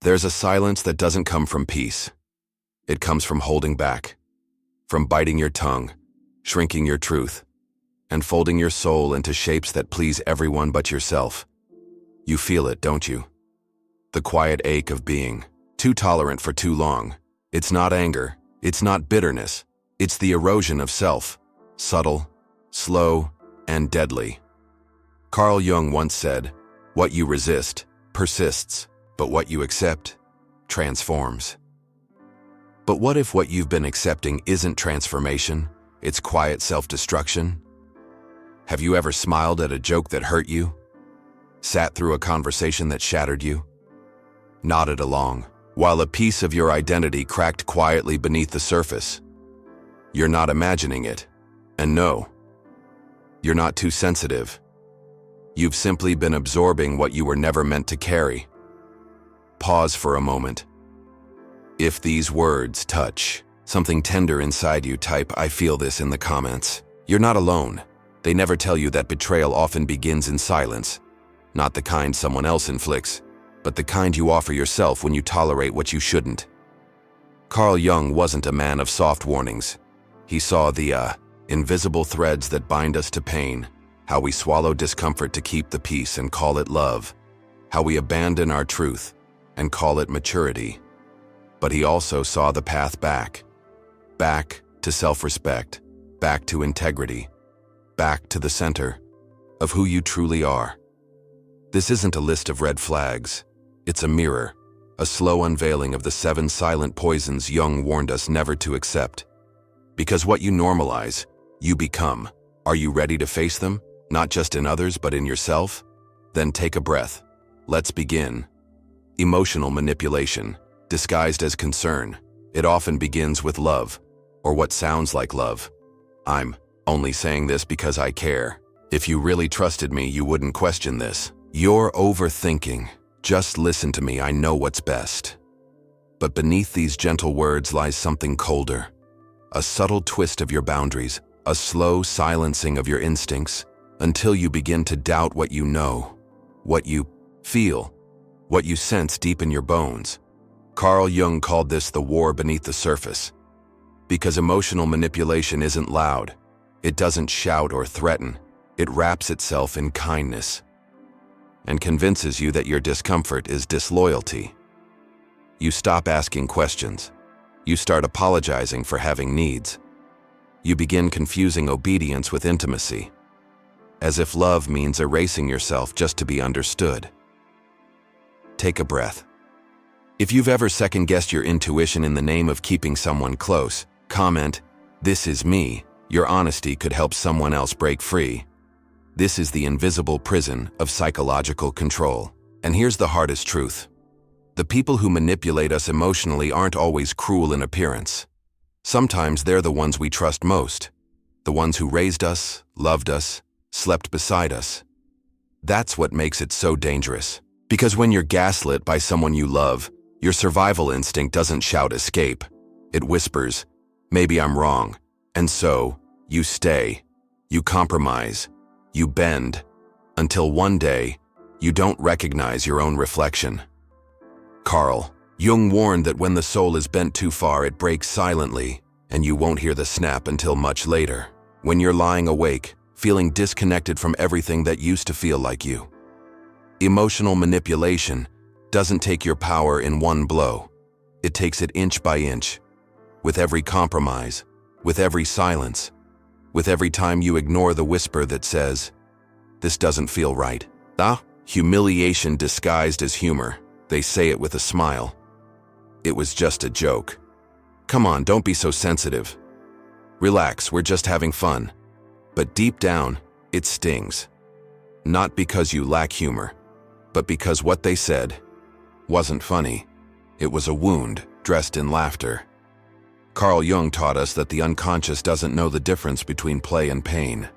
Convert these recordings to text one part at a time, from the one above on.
There's a silence that doesn't come from peace. It comes from holding back, from biting your tongue, shrinking your truth, and folding your soul into shapes that please everyone but yourself. You feel it, don't you? The quiet ache of being too tolerant for too long. It's not anger, it's not bitterness, it's the erosion of self, subtle, slow, and deadly. Carl Jung once said, "What you resist persists, but what you accept transforms." But what if what you've been accepting isn't transformation, it's quiet self-destruction? Have you ever smiled at a joke that hurt you? Sat through a conversation that shattered you? Nodded along, while a piece of your identity cracked quietly beneath the surface? You're not imagining it. And no, you're not too sensitive. You've simply been absorbing what you were never meant to carry. Pause for a moment. If these words touch something tender inside you, type "I feel this" in the comments. You're not alone. They never tell you that betrayal often begins in silence. Not the kind someone else inflicts, but the kind you offer yourself when you tolerate what you shouldn't. Carl Jung wasn't a man of soft warnings. He saw the invisible threads that bind us to pain, how we swallow discomfort to keep the peace and call it love, how we abandon our truth and call it maturity. But he also saw the path back to self-respect, back to integrity, back to the center of who you truly are. This isn't a list of red flags. It's a mirror, a slow unveiling of the 7 silent poisons Jung warned us never to accept. Because what you normalize, you become. Are you ready to face them? Not just in others, but in yourself? Then take a breath. Let's begin. Emotional manipulation, disguised as concern. It often begins with love, or what sounds like love. I'm only saying this because I care. If you really trusted me, you wouldn't question this. You're overthinking. Just listen to me, I know what's best. But beneath these gentle words lies something colder. A subtle twist of your boundaries, a slow silencing of your instincts, until you begin to doubt what you know, what you feel, what you sense deep in your bones. Carl Jung called this the war beneath the surface. Because emotional manipulation isn't loud. It doesn't shout or threaten. It wraps itself in kindness and convinces you that your discomfort is disloyalty. You stop asking questions. You start apologizing for having needs. You begin confusing obedience with intimacy, as if love means erasing yourself just to be understood. Take a breath. If you've ever second-guessed your intuition in the name of keeping someone close, comment, "This is me." Your honesty could help someone else break free. This is the invisible prison of psychological control. And here's the hardest truth. The people who manipulate us emotionally aren't always cruel in appearance. Sometimes they're the ones we trust most. The ones who raised us, loved us, slept beside us. That's what makes it so dangerous. Because when you're gaslit by someone you love, your survival instinct doesn't shout escape. It whispers, "Maybe I'm wrong." And so, you stay, you compromise, you bend, until one day, you don't recognize your own reflection. Carl Jung warned that when the soul is bent too far, it breaks silently, and you won't hear the snap until much later, when you're lying awake, feeling disconnected from everything that used to feel like you. Emotional manipulation doesn't take your power in one blow. It takes it inch by inch, with every compromise, with every silence, with every time you ignore the whisper that says, "This doesn't feel right." Humiliation disguised as humor. They say it with a smile. It was just a joke. Come on, don't be so sensitive. Relax, we're just having fun. But deep down, it stings. Not because you lack humor, but because what they said wasn't funny. It was a wound dressed in laughter. Carl Jung taught us that the unconscious doesn't know the difference between play and pain.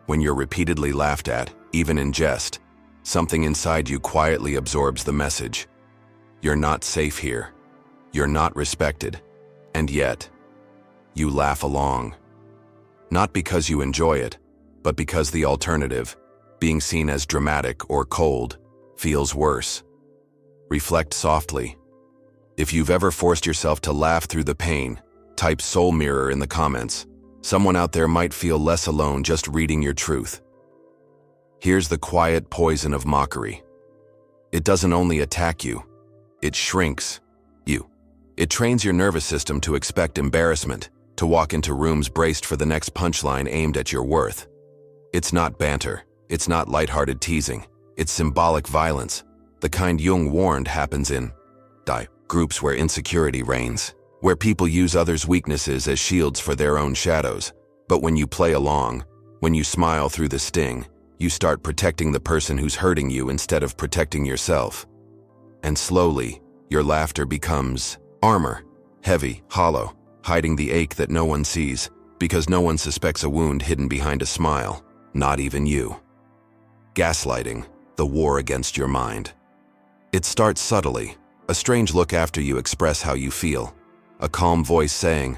When you're repeatedly laughed at, even in jest, something inside you quietly absorbs the message. You're not safe here. You're not respected. And yet, you laugh along. Not because you enjoy it, but because the alternative, being seen as dramatic or cold, feels worse. reflect softly. If you've ever forced yourself to laugh through the pain, type soul mirror in the comments. Someone out there might feel less alone just reading your truth. Here's the quiet poison of mockery. It doesn't only attack you, it shrinks you. It trains your nervous system to expect embarrassment, to walk into rooms braced for the next punchline aimed at your worth. It's not banter, it's not lighthearted teasing, it's symbolic violence, the kind Jung warned happens in groups where insecurity reigns, where people use others' weaknesses as shields for their own shadows. But when you play along, when you smile through the sting, you start protecting the person who's hurting you instead of protecting yourself. And slowly, your laughter becomes armor, heavy, hollow, hiding the ache that no one sees, because no one suspects a wound hidden behind a smile, not even you. Gaslighting, the war against your mind. It starts subtly, a strange look after you express how you feel, a calm voice saying,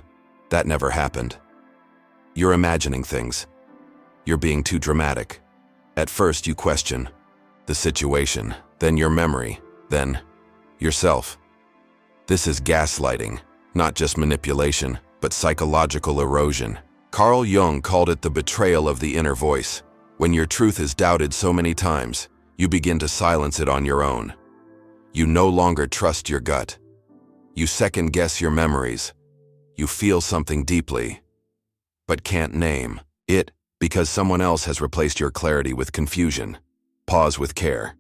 "That never happened." You're imagining things. You're being too dramatic. At first you question the situation, then your memory, then yourself. This is gaslighting, not just manipulation, but psychological erosion. Carl Jung called it the betrayal of the inner voice. When your truth is doubted so many times, you begin to silence it on your own. You no longer trust your gut. You second-guess your memories. You feel something deeply, but can't name it because someone else has replaced your clarity with confusion. Pause with care.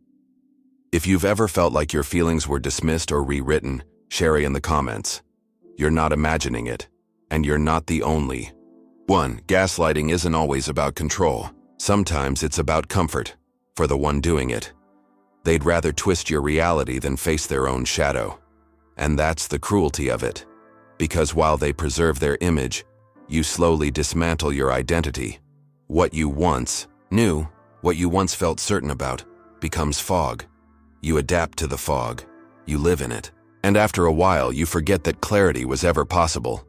If you've ever felt like your feelings were dismissed or rewritten, share in the comments. You're not imagining it, and you're not the only one. Gaslighting isn't always about control. Sometimes it's about comfort for the one doing it. They'd rather twist your reality than face their own shadow. And that's the cruelty of it. Because while they preserve their image, you slowly dismantle your identity. What you once knew, what you once felt certain about, becomes fog. You adapt to the fog. You live in it. And after a while, you forget that clarity was ever possible.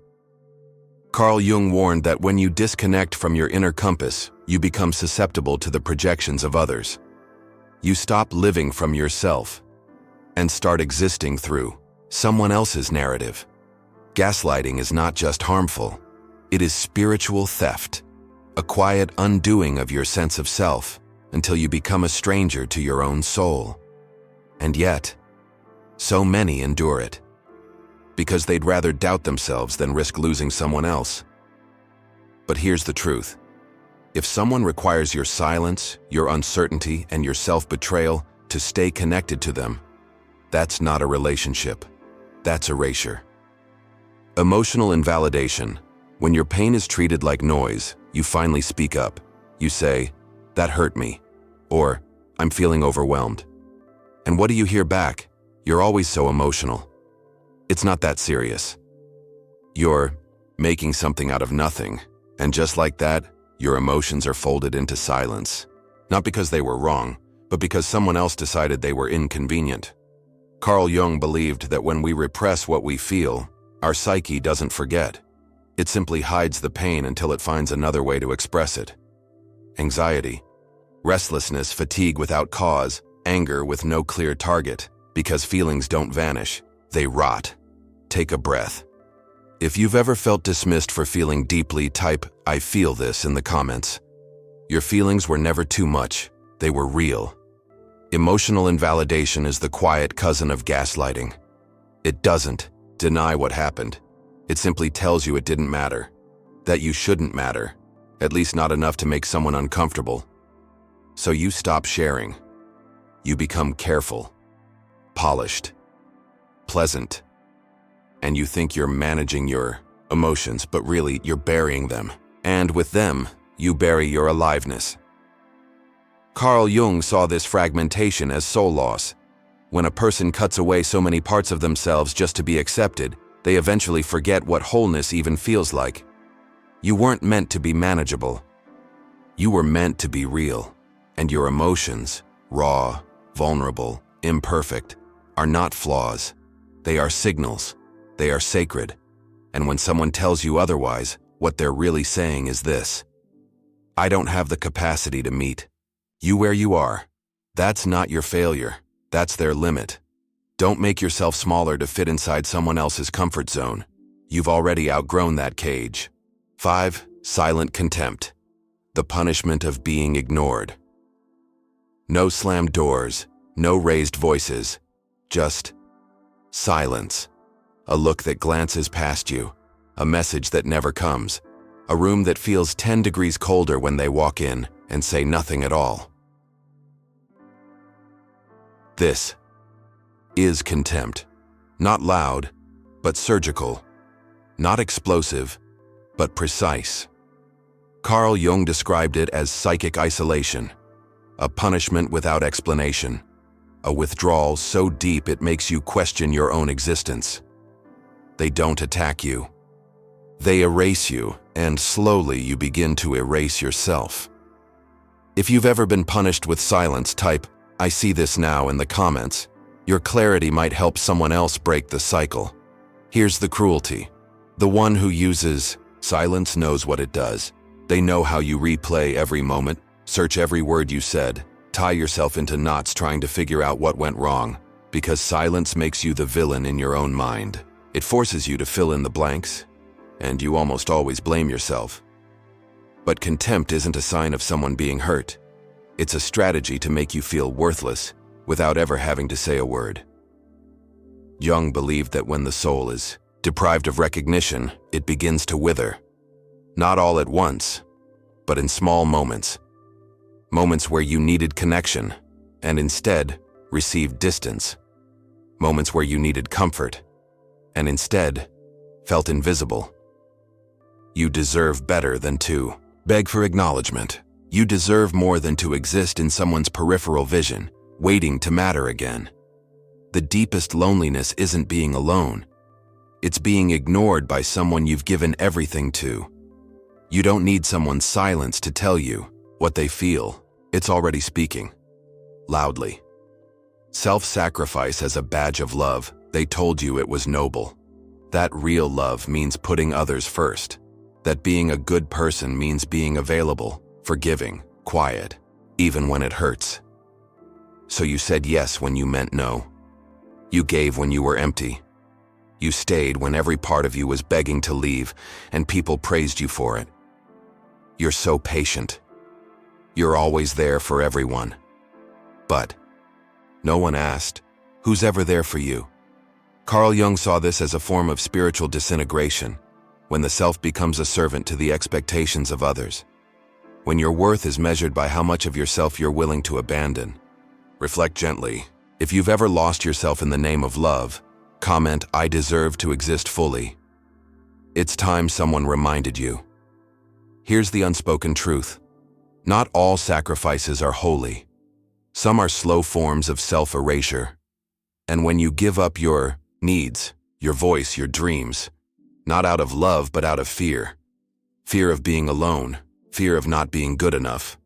Carl Jung warned that when you disconnect from your inner compass, you become susceptible to the projections of others. You stop living from yourself and start existing through someone else's narrative. Gaslighting is not just harmful, it is spiritual theft, a quiet undoing of your sense of self until you become a stranger to your own soul. And yet, so many endure it because they'd rather doubt themselves than risk losing someone else. But here's the truth. If someone requires your silence, your uncertainty, and your self-betrayal to stay connected to them, that's not a relationship. That's erasure. Emotional invalidation. When your pain is treated like noise, you finally speak up. You say, "That hurt me," or "I'm feeling overwhelmed." And what do you hear back? "You're always so emotional." It's not that serious. You're making something out of nothing, and just like that, your emotions are folded into silence. Not because they were wrong, but because someone else decided they were inconvenient. Carl Jung believed that when we repress what we feel, our psyche doesn't forget. It simply hides the pain until it finds another way to express it. Anxiety, restlessness, fatigue without cause, anger with no clear target. Because feelings don't vanish, they rot. Take a breath. If you've ever felt dismissed for feeling deeply, type "I feel this" in the comments. Your feelings were never too much, they were real. Emotional invalidation is the quiet cousin of gaslighting. It doesn't deny what happened. It simply tells you it didn't matter, that you shouldn't matter, at least not enough to make someone uncomfortable. So you stop sharing. You become careful, polished, pleasant, and you think you're managing your emotions, but really you're burying them. And with them, you bury your aliveness. Carl Jung saw this fragmentation as soul loss. When a person cuts away so many parts of themselves just to be accepted, they eventually forget what wholeness even feels like. You weren't meant to be manageable. You were meant to be real, and your emotions, raw, vulnerable, imperfect, are not flaws. They are signals. They are sacred. And when someone tells you otherwise, what they're really saying is this: I don't have the capacity to meet you where you are. That's not your failure. That's their limit. Don't make yourself smaller to fit inside someone else's comfort zone. You've already outgrown that cage. 5. Silent contempt. The punishment of being ignored. No slammed doors, no raised voices, just silence. A look that glances past you, a message that never comes, a room that feels 10 degrees colder when they walk in and say nothing at all. This is contempt. Not loud, but surgical. Not explosive, but precise. Carl Jung described it as psychic isolation, a punishment without explanation, a withdrawal so deep it makes you question your own existence. They don't attack you. They erase you, and slowly you begin to erase yourself. If you've ever been punished with silence, type, "I see this now" in the comments. Your clarity might help someone else break the cycle. Here's the cruelty. The one who uses silence knows what it does. They know how you replay every moment, search every word you said, tie yourself into knots trying to figure out what went wrong, because silence makes you the villain in your own mind. It forces you to fill in the blanks, and you almost always blame yourself. But contempt isn't a sign of someone being hurt. It's a strategy to make you feel worthless without ever having to say a word. Jung believed that when the soul is deprived of recognition, it begins to wither. Not all at once, but in small moments. Moments where you needed connection, and instead received distance. Moments where you needed comfort, and instead felt invisible. You deserve better than to beg for acknowledgement. You deserve more than to exist in someone's peripheral vision, waiting to matter again. The deepest loneliness isn't being alone. It's being ignored by someone you've given everything to. You don't need someone's silence to tell you what they feel. It's already speaking, loudly. Self-sacrifice as a badge of love. They told you it was noble. That real love means putting others first. That being a good person means being available, forgiving, quiet, even when it hurts. So you said yes when you meant no. You gave when you were empty. You stayed when every part of you was begging to leave, and people praised you for it. You're so patient. You're always there for everyone. But no one asked, who's ever there for you? Carl Jung saw this as a form of spiritual disintegration, when the self becomes a servant to the expectations of others. When your worth is measured by how much of yourself you're willing to abandon. Reflect gently. If you've ever lost yourself in the name of love, comment, "I deserve to exist fully." It's time someone reminded you. Here's the unspoken truth. Not all sacrifices are holy. Some are slow forms of self-erasure. And when you give up your needs, your voice, your dreams, not out of love but out of fear, fear of being alone, fear of not being good enough,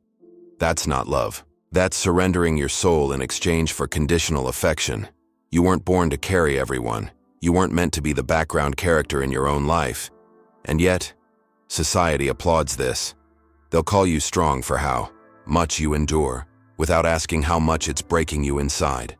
that's not love. That's surrendering your soul in exchange for conditional affection. You weren't born to carry everyone. You weren't meant to be the background character in your own life. And yet, society applauds this. They'll call you strong for how much you endure, without asking how much it's breaking you inside.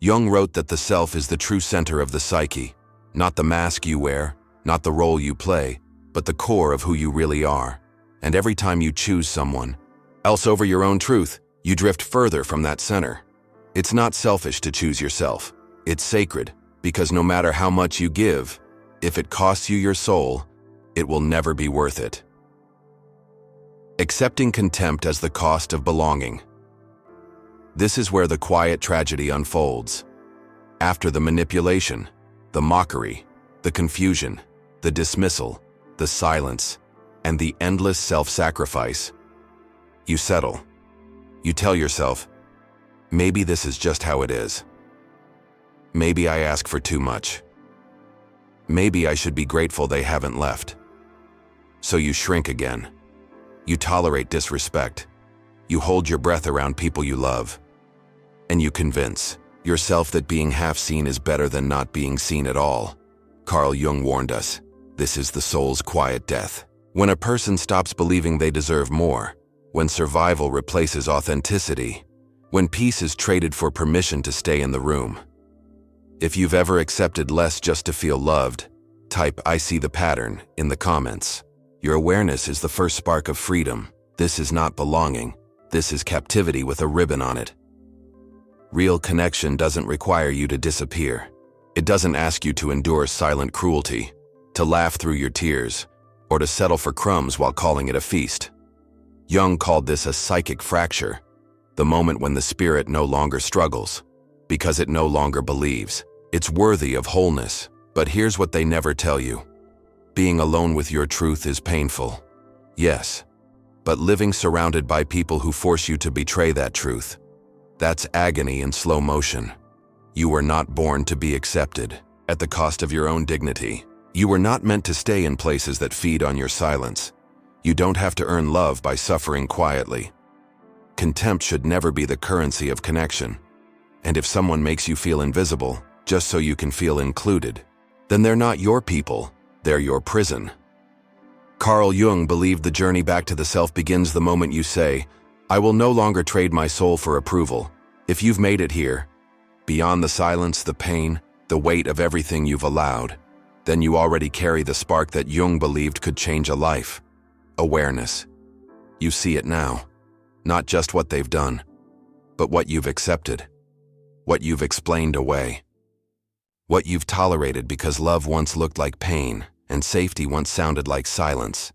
Jung wrote that the self is the true center of the psyche, not the mask you wear, not the role you play, but the core of who you really are. And every time you choose someone else over your own truth, you drift further from that center. It's not selfish to choose yourself. It's sacred, because no matter how much you give, if it costs you your soul, it will never be worth it. Accepting contempt as the cost of belonging. This is where the quiet tragedy unfolds. After the manipulation, the mockery, the confusion, the dismissal, the silence, and the endless self-sacrifice, you settle. You tell yourself, maybe this is just how it is. Maybe I ask for too much. Maybe I should be grateful they haven't left. So you shrink again. You tolerate disrespect. You hold your breath around people you love. And you convince yourself that being half seen is better than not being seen at all. Carl Jung warned us, this is the soul's quiet death. When a person stops believing they deserve more, when survival replaces authenticity, when peace is traded for permission to stay in the room. If you've ever accepted less just to feel loved, type "I see the pattern" in the comments. Your awareness is the first spark of freedom. This is not belonging. This is captivity with a ribbon on it. Real connection doesn't require you to disappear. It doesn't ask you to endure silent cruelty, to laugh through your tears, or to settle for crumbs while calling it a feast. Jung called this a psychic fracture, the moment when the spirit no longer struggles, because it no longer believes. It's worthy of wholeness, but here's what they never tell you. Being alone with your truth is painful. Yes, but living surrounded by people who force you to betray that truth, that's agony in slow motion. You were not born to be accepted, at the cost of your own dignity. You were not meant to stay in places that feed on your silence. You don't have to earn love by suffering quietly. Contempt should never be the currency of connection. And if someone makes you feel invisible, just so you can feel included, then they're not your people, they're your prison. Carl Jung believed the journey back to the self begins the moment you say, "I will no longer trade my soul for approval." If you've made it here, beyond the silence, the pain, the weight of everything you've allowed, then you already carry the spark that Jung believed could change a life. Awareness. You see it now. Not just what they've done, but what you've accepted. What you've explained away. What you've tolerated because love once looked like pain and safety once sounded like silence.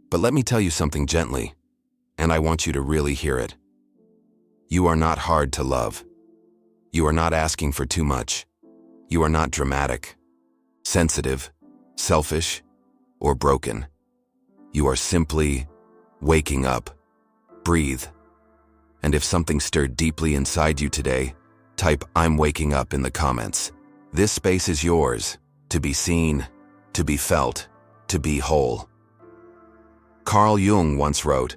But let me tell you something gently, and I want you to really hear it. You are not hard to love. You are not asking for too much. You are not dramatic, sensitive, selfish, or broken. You are simply waking up. Breathe. And if something stirred deeply inside you today, type "I'm waking up" in the comments. This space is yours, to be seen, to be felt, to be whole. Carl Jung once wrote,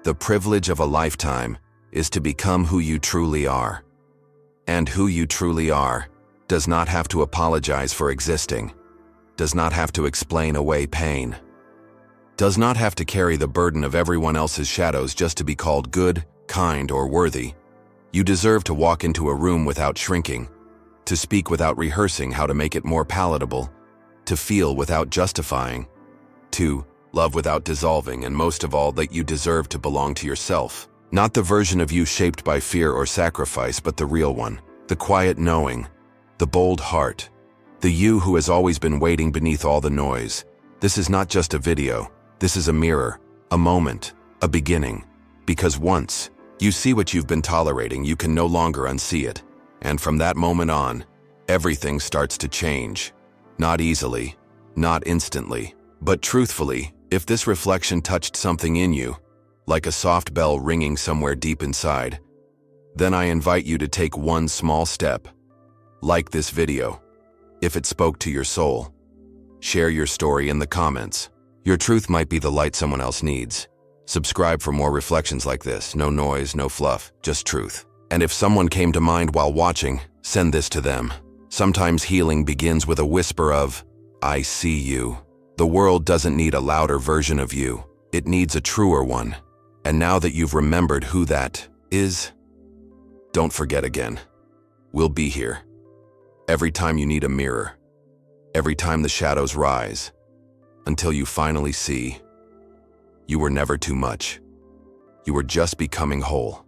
"The privilege of a lifetime is to become who you truly are. And who you truly are does not have to apologize for existing, does not have to explain away pain, does not have to carry the burden of everyone else's shadows just to be called good, kind, or worthy. You deserve to walk into a room without shrinking, to speak without rehearsing how to make it more palatable, to feel without justifying, to love without dissolving, and most of all, that you deserve to belong to yourself. Not the version of you shaped by fear or sacrifice, but the real one, the quiet knowing, the bold heart, the you who has always been waiting beneath all the noise. This is not just a video, this is a mirror, a moment, a beginning. Because once you see what you've been tolerating, you can no longer unsee it. And from that moment on, everything starts to change. Not easily, not instantly, but truthfully. If this reflection touched something in you, like a soft bell ringing somewhere deep inside, then I invite you to take one small step. Like this video. If it spoke to your soul, share your story in the comments. Your truth might be the light someone else needs. Subscribe for more reflections like this. No noise, no fluff, just truth. And if someone came to mind while watching, send this to them. Sometimes healing begins with a whisper of, "I see you." The world doesn't need a louder version of you. It needs a truer one. And now that you've remembered who that is, don't forget again. We'll be here. Every time you need a mirror. Every time the shadows rise. Until you finally see, you were never too much. You were just becoming whole.